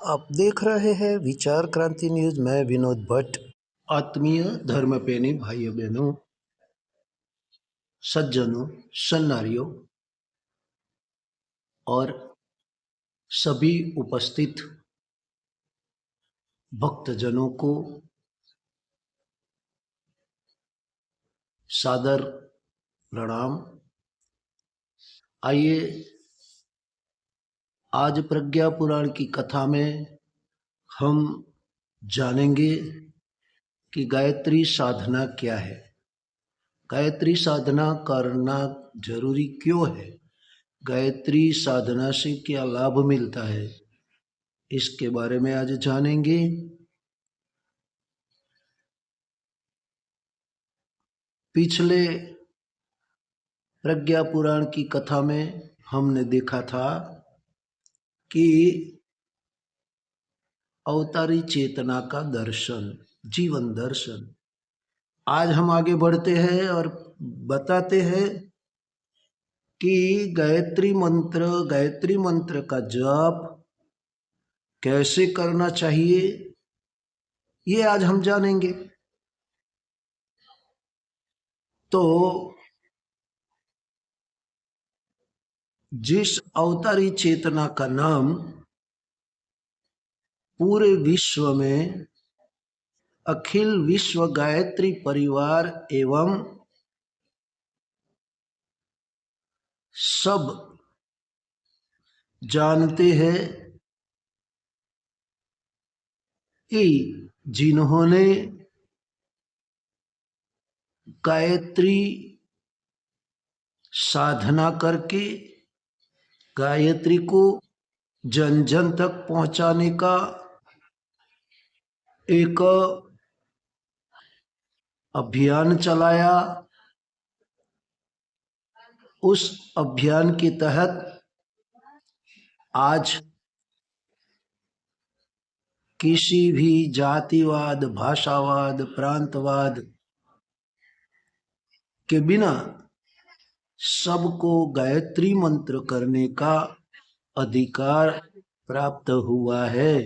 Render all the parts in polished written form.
आप देख रहे हैं विचार क्रांति न्यूज। मैं विनोद भट्ट। आत्मीय धर्म प्रेमी भाइयों बहनों, सज्जनों, सन्नारियों और सभी उपस्थित भक्तजनों को सादर प्रणाम। आइए आज प्रज्ञा पुराण की कथा में हम जानेंगे कि गायत्री साधना क्या है, गायत्री साधना करना जरूरी क्यों है, गायत्री साधना से क्या लाभ मिलता है, इसके बारे में आज जानेंगे। पिछले प्रज्ञा पुराण की कथा में हमने देखा था कि अवतारी चेतना का दर्शन, जीवन दर्शन। आज हम आगे बढ़ते हैं और बताते हैं कि गायत्री मंत्र का जाप कैसे करना चाहिए, ये आज हम जानेंगे। तो जिस अवतारी चेतना का नाम पूरे विश्व में अखिल विश्व गायत्री परिवार एवं सब जानते हैं कि जिन्होंने गायत्री साधना करके गायत्री को जन जन तक पहुंचाने का एक अभियान चलाया, उस अभियान के तहत आज किसी भी जातिवाद, भाषावाद, प्रांतवाद के बिना सबको गायत्री मंत्र करने का अधिकार प्राप्त हुआ है।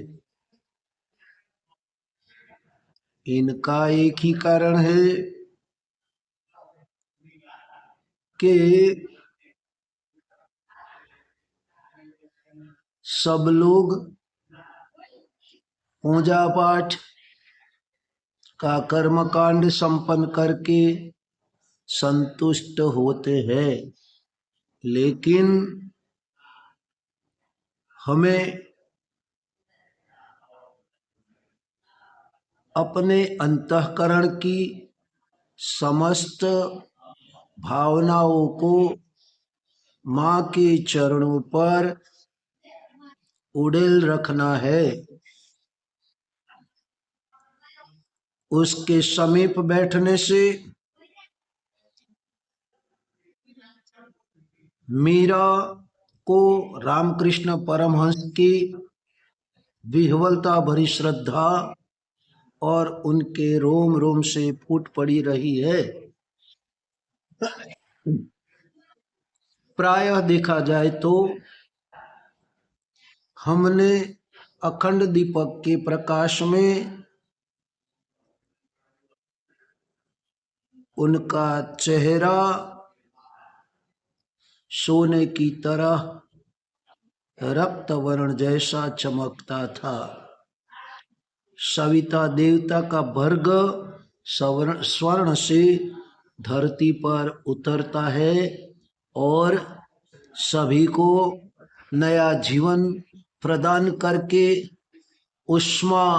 इनका एक ही कारण है कि सब लोग पूजा पाठ का कर्मकांड संपन्न करके संतुष्ट होते हैं, लेकिन हमें अपने अंतःकरण की समस्त भावनाओं को मां के चरणों पर उड़ेल रखना है। उसके समीप बैठने से मीरा को रामकृष्ण परमहंस की विह्वलता भरी श्रद्धा और उनके रोम रोम से फूट पड़ी रही है। प्रायः देखा जाए तो हमने अखंड दीपक के प्रकाश में उनका चेहरा सोने की तरह रक्त वर्ण जैसा चमकता था। सविता देवता का वर्ग स्वर्ण से धरती पर उतरता है और सभी को नया जीवन प्रदान करके उष्मा,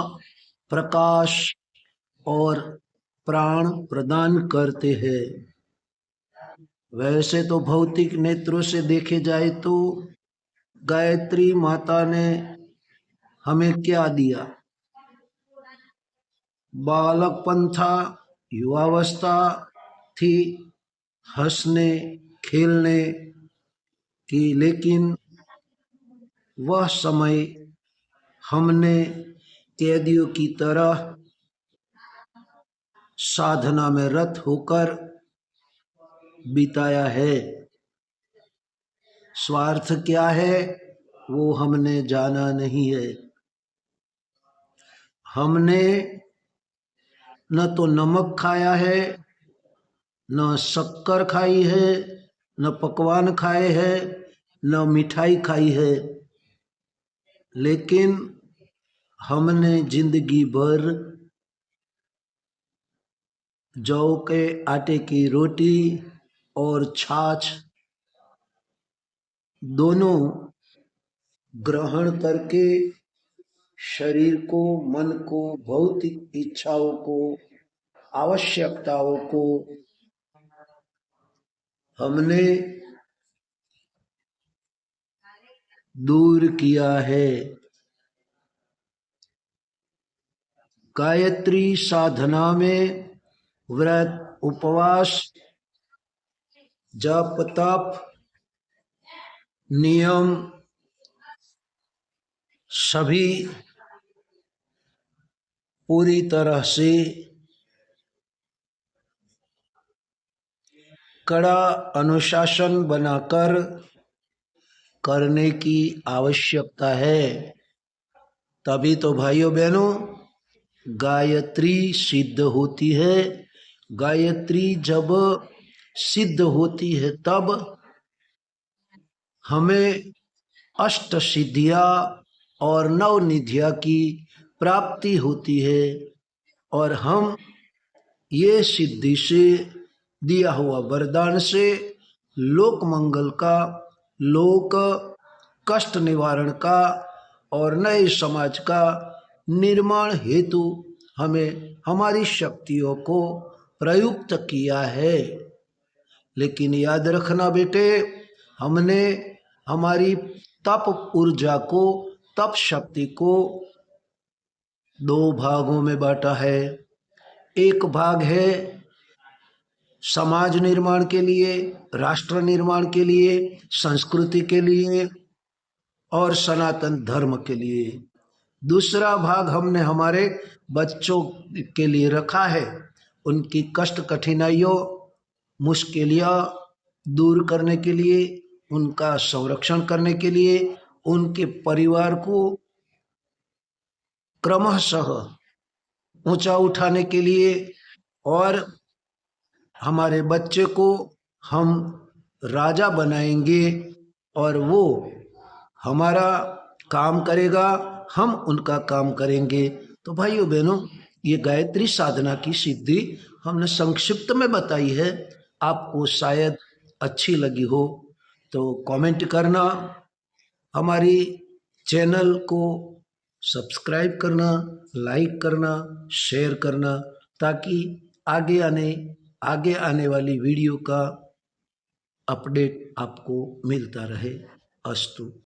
प्रकाश और प्राण प्रदान करते हैं। वैसे तो भौतिक नेत्रों से देखे जाए तो गायत्री माता ने हमें क्या दिया? बालकपन था, युवावस्था थी, हंसने खेलने की, लेकिन वह समय हमने कैदियों की तरह साधना में रत होकर बिताया है। स्वार्थ क्या है वो हमने जाना नहीं है। हमने न तो नमक खाया है, न शक्कर खाई है, न पकवान खाए हैं, न मिठाई खाई है, लेकिन हमने जिंदगी भर जौ के आटे की रोटी और छाछ दोनों ग्रहण करके शरीर को, मन को, भौतिक इच्छाओं को, आवश्यकताओं को हमने दूर किया है। गायत्री साधना में व्रत, उपवास, जप, तप, नियम सभी पूरी तरह से कड़ा अनुशासन बनाकर करने की आवश्यकता है। तभी तो भाइयों बहनों गायत्री सिद्ध होती है। गायत्री जब सिद्ध होती है तब हमें अष्ट सिद्धियां और नव निधियां की प्राप्ति होती है और हम ये सिद्धि से, दिया हुआ वरदान से लोक मंगल का, लोक कष्ट निवारण का और नए समाज का निर्माण हेतु हमें हमारी शक्तियों को प्रयुक्त किया है। लेकिन याद रखना बेटे, हमने हमारी तप ऊर्जा को, तप शक्ति को दो भागों में बांटा है। एक भाग है समाज निर्माण के लिए, राष्ट्र निर्माण के लिए, संस्कृति के लिए और सनातन धर्म के लिए। दूसरा भाग हमने हमारे बच्चों के लिए रखा है, उनकी कष्ट कठिनाइयों, मुश्किलियाँ दूर करने के लिए, उनका संरक्षण करने के लिए, उनके परिवार को क्रमशः ऊंचा उठाने के लिए और हमारे बच्चे को हम राजा बनाएंगे और वो हमारा काम करेगा, हम उनका काम करेंगे। तो भाइयों बहनों, ये गायत्री साधना की सिद्धि हमने संक्षिप्त में बताई है। आपको शायद अच्छी लगी हो तो कमेंट करना, हमारी चैनल को सब्सक्राइब करना, लाइक करना, शेयर करना, ताकि आगे आने वाली वीडियो का अपडेट आपको मिलता रहे। अस्तु।